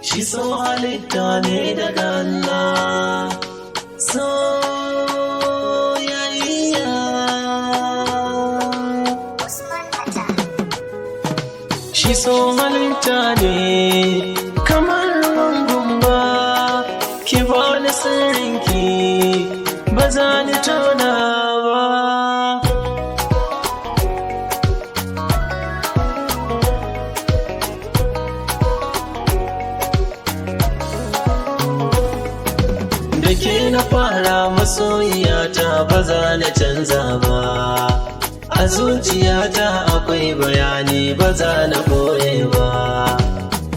shi so halitta ne daga Allah. Soyayya shi so halitta ne kamar ruwan gumba, ki bani sirrinki ba za ni tona ba. Da ke na fara masoyiyata ba za na canza ba, a zuciyata akwai bayani ba za na ɓoye ba.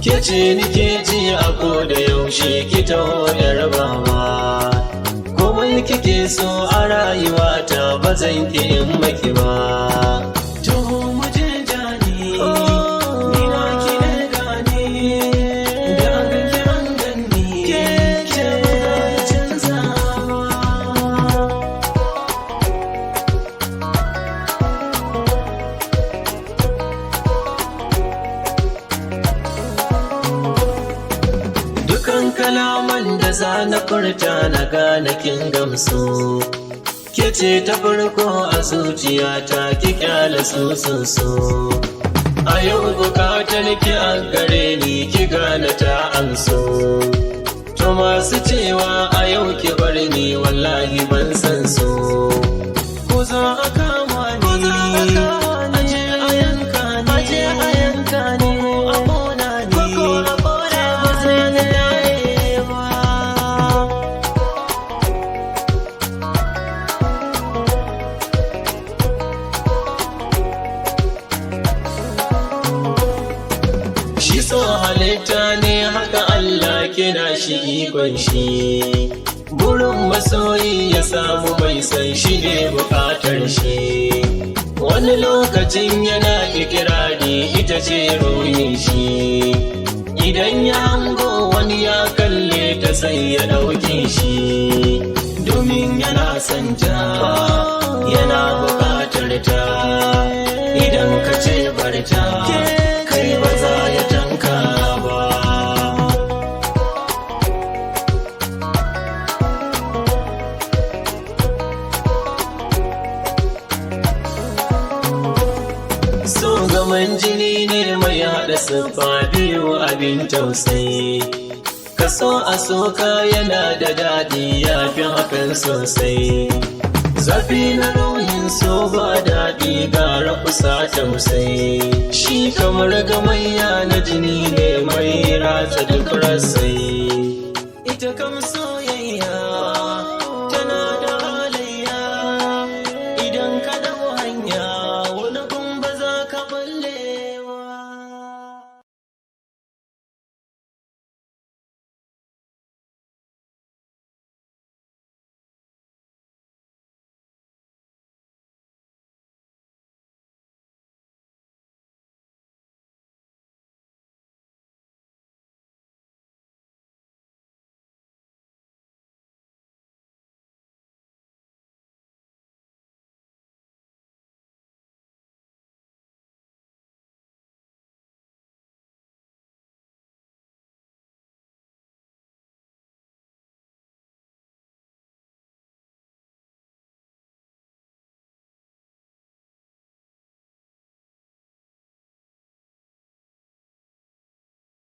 Ke ce nike ji a koda yaushe ki taho yar baba, komai kike so a rayuwata ba zan ki in maki ba. Taho mu je jani, ni na ki ne gani, da aka kiran ganni ke ba za na canza ba. Dukan kalaman da za na furta na gane kin gamsu, ke ce ta farko a zuciyata ki kyale su. A yau bukatar ki a gare ni ki gane ta amso, to masu cewa a yau ki bar ni wallahi ban san su. Ko za a kama ni aje a yanka ni, a ƙona ni ba za ni daye ba. Shi so halitta ne haka Allah kina shi ikon shi, burin masoyi ya samu mai san shi ne bukatar shi. Wani lokacin yana ikirari ita ce ruhin shi, idan ya hango wani ya kalle ta sai ya ɗauke shi, domin yana santa yana bukatar ta. Idan ka ce barta kai ba za ya tanka ba. So gaman jini ne mai haɗa siffa biyu abin tausayi, kaso a soka yana da daɗi ya fi hakan sosai. Zafi na ruhin so ba daɗi gara kusa tausayi, shi kamar gamayya na jini ne mai ratsa duk rasai. Ita kam so